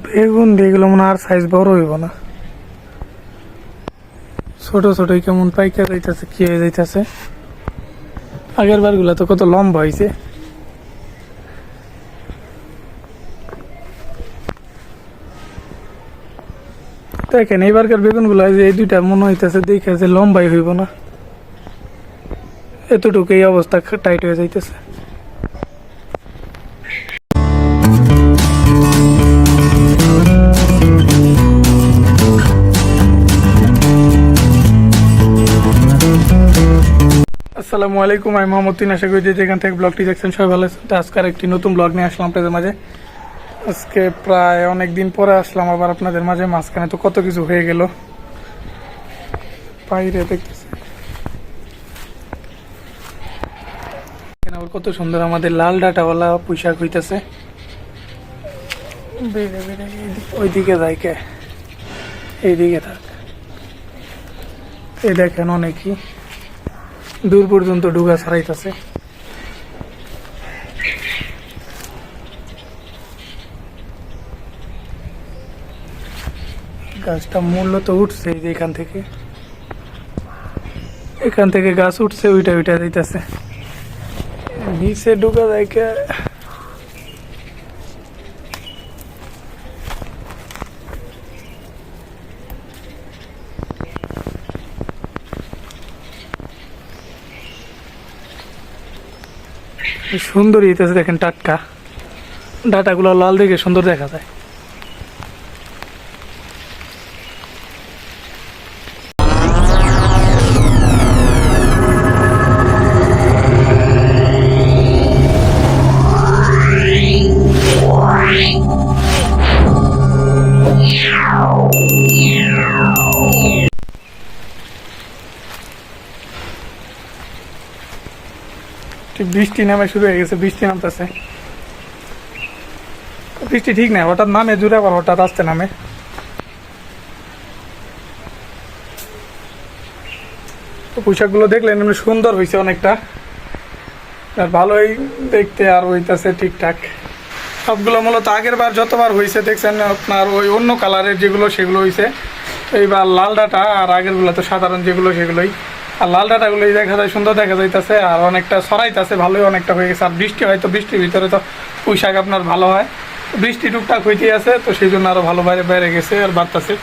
বেগুন যেগুলো মনে হয় আর সাইজ বড় হইব না, ছোট ছোটই কেমন পাইকা যাইতেছে, কি হয়ে যাইতেছে। আগের বার গুলা তো কত লম্বা হয়েছে। দেখেন এইবারকার বেগুন গুলা এই দুইটা মনে হইতেছে দেখে যে লম্বাই হইব না, এতটুকু এই অবস্থা টাইট হয়ে যাইতেছে। আসসালামু আলাইকুম, আমি মোহাম্মদ তিন। আশা করি যে যেখান থেকে ব্লগটি দেখছেন সবাই ভালো আছেন। তো আজকে একটি নতুন ব্লগ নিয়ে আসলাম আপনাদের মাঝে। আজকে প্রায় অনেক দিন পরে আসলাম আবার আপনাদের মাঝে। মাঝখানে তো কত কিছু হয়ে গেল, বাইরে দেখতেছি আবার কত সুন্দর আমাদের লাল ডাটাওয়ালা পোশাক হইতেছে। বেড়ে বেড়ে ওইদিকে যাই কে, এইদিকে থাক। এই দেখেন অনেকই দূর পর্যন্ত ডুগা ছড়াইতেছে। গাছটা মূলত উঠছে এই যে এখান থেকে গাছ উঠছে, ওইটা যাইতেছে নিচে ডুগা যাইকে। সুন্দর হইতেছে দেখেন, টাটকা ডাটাগুলো লাল দেখে সুন্দর দেখা যায়। ঠিক বৃষ্টি নামে শুরু হয়ে গেছে, বৃষ্টি নামতেছে। বৃষ্টি ঠিক নাই, হঠাৎ নামে জুড়ে আবার হঠাৎ আসতে নামে। তো পোশাকগুলো দেখলেন এমনি সুন্দর হয়েছে অনেকটা, আর ভালোই দেখতে আর হইতেছে ঠিকঠাক। সবগুলো মূলত আগের বার যতবার হয়েছে দেখছেন আপনার ওই অন্য কালারের যেগুলো সেগুলো হয়েছে। এইবার লাল ডাটা, আর আগেরগুলো তো সাধারণ যেগুলো সেগুলোই। আর লাল ডাটাগুলোই দেখা যায় সুন্দর দেখা যাইতেছে, আর অনেকটা ছড়াইতেছে, ভালোই অনেকটা হয়ে গেছে। আর বৃষ্টি হয় তো বৃষ্টির ভিতরে তো পোশাক আপনার ভালো হয়। বৃষ্টি টুকটাক হইতেই আছে, তো সেই জন্য আরও ভালো বাইরে গেছে আর বাড়তেছে।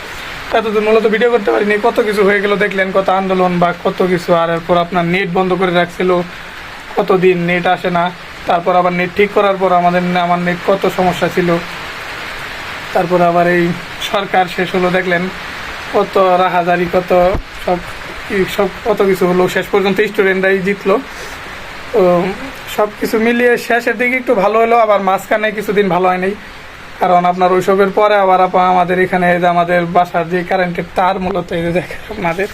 এতদিন মূলত ভিডিও করতে পারিনি, কত কিছু হয়ে গেল দেখলেন, কত আন্দোলন বা কত কিছু। আর এরপর আপনার নেট বন্ধ করে রাখছিল কতদিন, নেট আসে না। তারপর আবার নেট ঠিক করার পর আমার নেট কত সমস্যা ছিল। তারপর আবার এই সরকার শেষ হলো দেখলেন, কত রাহাজারি, কত সব কত কিছু হলো। শেষ পর্যন্ত স্টুডেন্টরাই জিতলো। তো সব কিছু মিলিয়ে শেষের দিকে একটু ভালো হলো, আবার মাঝখানে কিছুদিন ভালো হয়নি। কারণ আপনার ওইসবের পরে আবার আমাদের এখানে যে আমাদের বাসার যে কারেন্টের তার মূলত এই যে দেখেন আপনাদের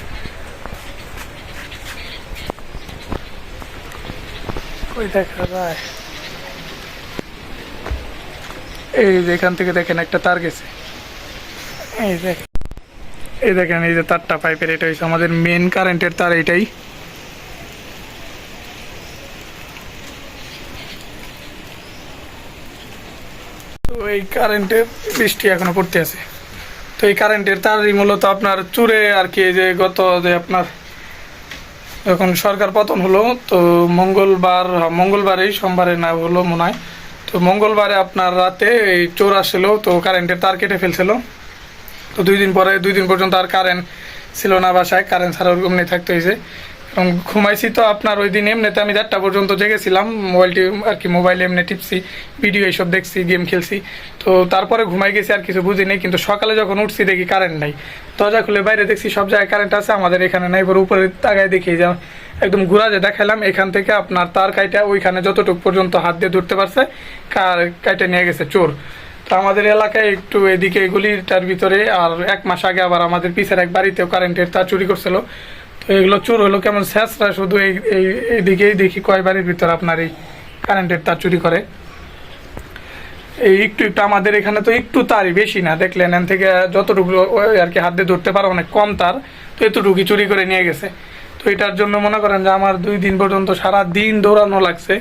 ওই দেখা যায়, এই যে এখান থেকে দেখেন একটা তার গেছে। এই দেখেন এই যে তারটা পাইপের, এটা হচ্ছে আমাদের মেন কারেন্টের তার। এইটাই তো এই কারেন্টের বৃষ্টি এখনো পড়তে আছে। তো এই কারেন্টের তারই মূলত আপনার চুরে আর কি, যে গত যে আপনার যখন সরকার পতন হলো, তো মঙ্গলবারেই, সোমবারে না হলো মনে হয়। তো মঙ্গলবারে আপনার রাতে এই চোর আসছিল, তো কারেন্টের তার কেটে ফেলছিল। তো 2 দিন পর্যন্ত আর কারেন্ট ছিল না বাসায়, কারেন্ট ছাড়া ওরকম নিয়ে থাকতে হয়েছে। এবং ঘুমাইছি তো আপনার ওই দিন এমনিতে আমি 4টা পর্যন্ত জেগেছিলাম, মোবাইলে এমনি টিপছি, ভিডিও এইসব দেখছি, গেম খেলছি। তো তারপরে ঘুমাই গেছি, আর কিছু বুঝি নেই। কিন্তু সকালে যখন উঠছি দেখি কারেন্ট নাই। দরজা খুলে বাইরে দেখছি সব জায়গায় কারেন্ট আছে, আমাদের এখানে নাই। পরে উপরে তাকায় দেখি যে একদম ঘুরা যে দেখালাম, এখান থেকে আপনার তার কাইটা ওইখানে যতটুকু পর্যন্ত হাত দিয়ে ধরতে পারছে কাইটা নিয়ে গেছে চোর। তো আমাদের এলাকায় একটু এদিকে এগুলিটার ভিতরে, আর 1 মাস আগে আবার আমাদের পিছের এক বাড়িতেও কারেন্টের তার চুরি করছিল। তো এগুলো চোর হলো কেমন শেষরা, শুধু এইদিকেই দেখি কয় বাড়ির ভিতরে আপনার এই কারেন্টের তার চুরি করে। এই একটু আমাদের এখানে তো একটু তারই, বেশি না, দেখলেন এখান থেকে যতটুকু আর কি হাত দিয়ে ধরতে পারো, অনেক কম তার। তো এতটুকুই চুরি করে নিয়ে গেছে। তো এটার জন্য মনে করেন যে আমার 2 দিন পর্যন্ত সারা দিন দৌড়ানো লাগছে।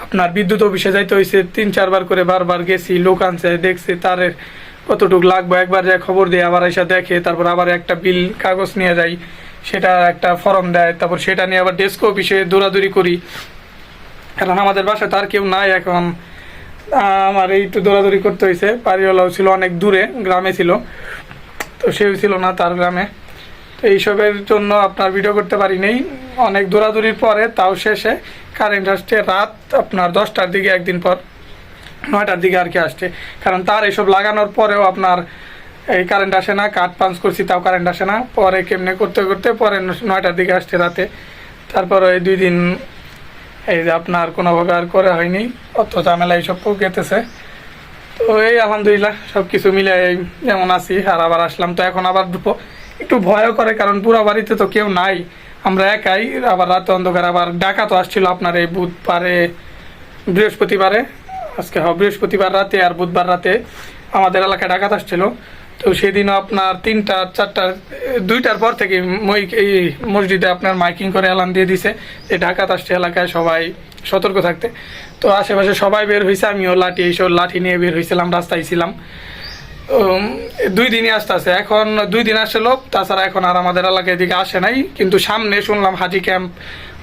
আপনার বিদ্যুৎ অফিসে যাইতে হয়েছে 3-4 বার করে, বারবার গেছি, লোক আনছে, দেখছি তারে কতটুকু লাগবে, একবার যায় খবর দিয়ে আবার এসে দেখে, তারপর আবার একটা বিল কাগজ নিয়ে যাই, সেটা একটা ফর্ম দেয়, তারপর সেটা নিয়ে আবার ডেস্ক অফিসে দৌড়াদৌড়ি করি, কারণ আমাদের বাসায় তার কেউ নাই এখন। আমার এই একটু দৌড়াদৌড়ি করতে হয়েছে, বাড়িওয়ালাও ছিল অনেক দূরে, গ্রামে ছিল, তো সেও ছিল না তার গ্রামে। তো এইসবের জন্য আপনার ভিডিও করতে পারি নেই, অনেক দৌড়াদৌড়ির পরে তাও শেষে কারেন্ট আসছে রাত আপনার 10টার দিকে, একদিন পর 9টার দিকে আর কি আসছে। কারণ তার এসব লাগানোর পরেও আপনার এই কারেন্ট আসে না, কাঠ পাঞ্চ করছি তাও কারেন্ট আসে না, পরে কেমনে করতে করতে পরে 9টার দিকে আসছে রাতে। তারপর ওই 2 দিন এই যে আপনার কোনোভাবে আর করা হয়নি, অত ঝামেলা এইসব গেতেছে। তো এই আলহামদুলিল্লাহ সব কিছু মিলে এই যেমন আছি, আর আবার আসলাম। তো এখন আবার একটু ভয়ও করে, কারণ পুরো বাড়িতে তো কেউ নাই, আমরা একাই। আবার রাতে অন্ধকার, আবার ডাকা তো আসছিল আপনার এই বুধবারে, বৃহস্পতিবারে, আজকে বৃহস্পতিবার রাতে আর বুধবার রাতে আমাদের এলাকায় ডাকাত আসছিল। তো সেদিনও আপনার 3টা 4টা 2টার পর থেকে এই মসজিদে আপনার মাইকিং করে এলান দিয়ে দিছে যে ডাকাত আসছে এলাকায়, সবাই সতর্ক থাকতে। তো আশেপাশে সবাই বের হয়েছে, আমিও এইসব লাঠি নিয়ে বের হয়েছিলাম, রাস্তায় ছিলাম। 2 দিনই আসতে আছে, এখন 2 দিন আসলো, তাছাড়া এখন আর আমাদের এলাকায় এদিকে আসে নাই। কিন্তু সামনে শুনলাম হাজি ক্যাম্প,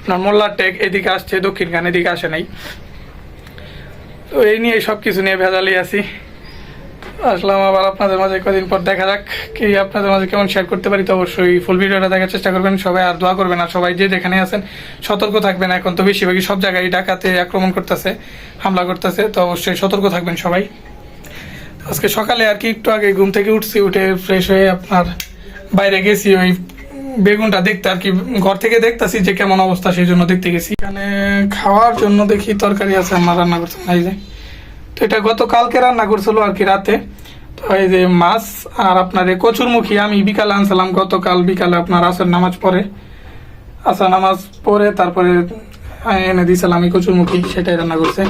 আপনার মোল্লার টেক এদিকে আসছে, দক্ষিণখান এদিকে আসে নাই। তো এই নিয়ে সব কিছু নিয়ে ভেজালি আছি। আসলাম আবার আপনাদের মাঝে, কদিন পর দেখা যাক কি আপনাদের মাঝে কেমন শেয়ার করতে পারি। তো অবশ্যই ফুল ভিডিওটা দেখার চেষ্টা করবেন সবাই, আর দোয়া করবেন। আর সবাই যে যেখানে আছেন সতর্ক থাকবেন, এখন তো বেশিরভাগই সব জায়গায় ডাকাতে আক্রমণ করতেছে, হামলা করতেছে, তো অবশ্যই সতর্ক থাকবেন সবাই। আজকে সকালে আর কি একটু আগে ঘুম থেকে উঠছি, উঠে ফ্রেশ হয়ে আপনার বাইরে গেছি ওই বেগুনটা দেখতে আর কি, ঘর থেকে দেখতেছি যে কেমন অবস্থা, সেই জন্য দেখতে গেছি। এখানে খাওয়ার জন্য দেখি তরকারি আছে, আমার রান্না করছে এই যে, তো এটা গতকালকে রান্না করছিল আর কি রাতে। তো এই যে মাছ আর আপনার এই কচুরমুখী আমি বিকালে আনছিলাম, গতকাল বিকালে আপনার আসর নামাজ পড়ে তারপরে এনে দিয়েছিলাম আমি কচুরমুখী, সেটাই রান্না করছে।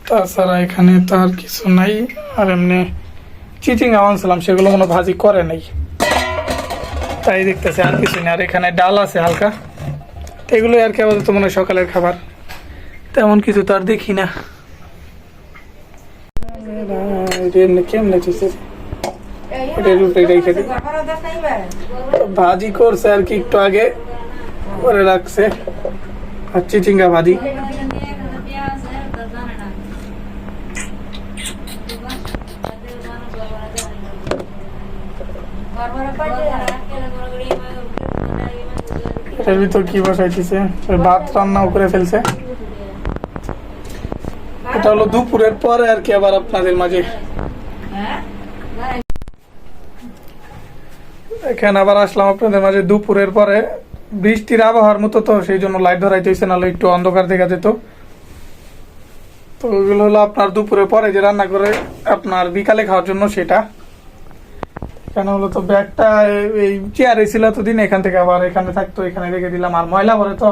তাছাড়া এখানে তো আর কিছু নাই। আর এমনি চিচিঙ্গা আনছিলাম, সেগুলো কোনো ভাজি করে নাই, তাই দেখতেছে, আর কিছু নেই। আর এখানে ডাল আছে হালকা, তো এগুলোই আর কি আপাতত মনে হয় সকালের খাবার, তেমন কিছু তো আর দেখি না। ভাজি করছে আর কি একটু আগে করে রাখছে, আর চিচিঙ্গা ভাজি। এটার ভিতর কি বসাইতেছে, ভাত রান্নাও করে ফেলছে। এটা হলো দুপুরের পরে আর কি আবার আপনাদের মাঝে। এখানে আবার আসলাম আপনাদের মাঝে দুপুরের পরে, বৃষ্টির আবহাওয়ার মতো, তো সেই জন্য লাইট ধরাইতে হয়েছে, নাহলে একটু অন্ধকার দেখা যেত। তো ওইগুলো হলো আপনার দুপুরের পরে যে রান্না করে আপনার বিকালে খাওয়ার জন্য, সেটা এখানে হলো। তো ব্যাগটা এই চেয়ারে ছিল এতদিন, এখান থেকে আবার এখানে থাকতো, এখানে রেখে দিলাম। আর ময়লা পরে তো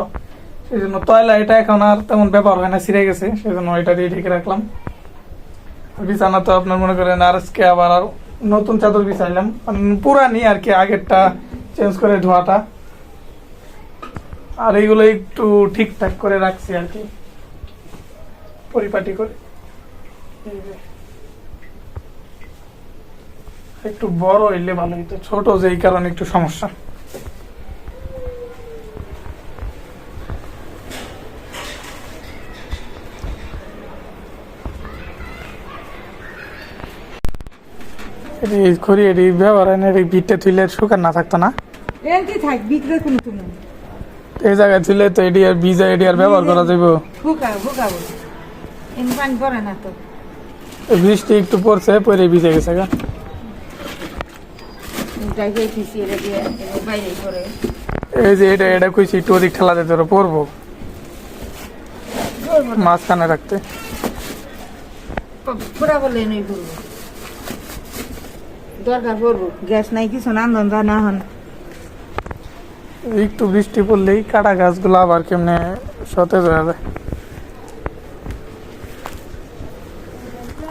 সেই জন্য তয়লা এটা এখন আর তেমন ব্যবহার হয় না, ছিঁড়ে গেছে, সেই জন্য এটা দিয়ে ঢেকে রাখলাম। বিছানা তো আপনার মনে করেন আজকে আবার আর নতুন চাদর বিছাইলাম, পুরানি আর কি, আগেরটা চেঞ্জ করে ধোয়াটা। আর এইগুলো একটু ঠিকঠাক করে রাখছি আর কি, পরিপাটি করে। একটু বড় হইলে ভালো হইতো, ছোট যেই কারণে একটু সমস্যা। ব্যবহার হয় না, বিটটা থুইলে শুকান না থাকতো না, এই জায়গায় থুইলে তো এটি আর ভিজা, এটি আর ব্যবহার করা যাবে। বৃষ্টি একটু পড়ছে, পরে ভিজে গেছে গা। এই যে এটা কইছি একটু অধিক ঠেলা দিতে পড়বো, মাঝখানে রাখতে দরকার পড়বো, গ্যাস নাই কিছু না, না হন। একটু বৃষ্টি পড়লেই কাটা গাছগুলো আবার কেমনে সতেজ হয়ে যায়।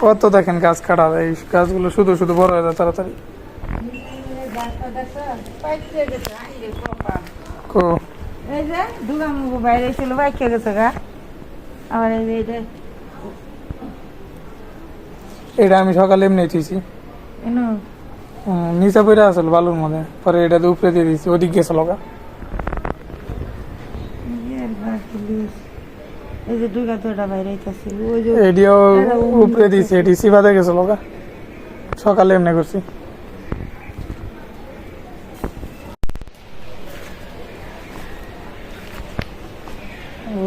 কত দেখেন গাছ কাটা যায়, এই গাছগুলো শুধু শুধু বড় হয়ে যায় তাড়াতাড়ি। বাইরে ছিল বাইকে গেছে গা, আবার এই যে এটা এটা আমি সকালে এমনি থুইছি এনো নিচে পড়ে আসল বালুর মধ্যে, পরে এটা দিয়ে উপরে দিয়ে দিয়েছি, ওদিক গেছিল গা। এই যে দুই গাতটা বাইরে আইতাছিল ওই যে এডিও উপরে দিয়েছি, এটি সিবাতে গেছিল গা, সকালে এমনি করছি।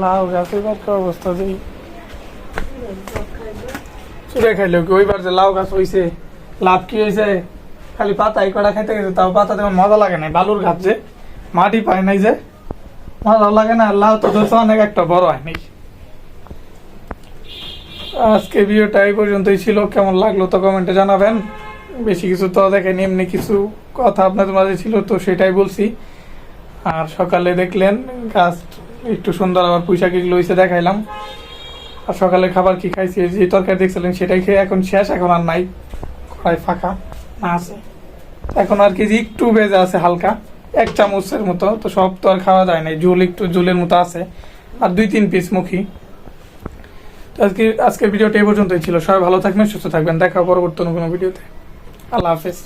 লাউ গাছের একটা অবস্থা দেই, চুড়ে খাইলো কি ওইবার যে লাউ গাছ হইছে, লাভ কি হয়েছে, খালি পাতা এই কটা খাইতে গেছে, তাও পাতা তেমন মজা লাগে না, বালুর গাছ যে মাটি পায় নাই যে মজা লাগে না। আর লাউ তো ধরছে অনেক একটা বড় হয় নাই। আজকে ভিডিওটা এই পর্যন্তই ছিল, কেমন লাগলো তো কমেন্টে জানাবেন। বেশি কিছু তো দেখেন, এমনি কিছু কথা আপনাদের মাঝে ছিল তো সেটাই বলছি। আর সকালে দেখলেন গাছ একটু সুন্দর, আবার পুঁইশাক এগুলো হয়েছে দেখাইলাম। আর সকালে খাবার কি খাইছি, যে তরকারি দেখছিলেন সেটাই খেয়ে এখন শেষ, এখন আর নাই, কড়াই ফাঁকা না আছে এখন, আর কি যে একটু ভেজা আছে হালকা 1 চামচের মতো, তো সব তো আর খাওয়া যায় নাই, ঝোল একটু ঝোলের মতো আছে, আর 2-3 পিস মুখী। তো আজকের ভিডিওটা এই পর্যন্তই ছিল। সবাই ভালো থাকবেন, সুস্থ থাকবেন, দেখা পরবর্তী কোনো ভিডিওতে। আল্লাহ হাফেজ।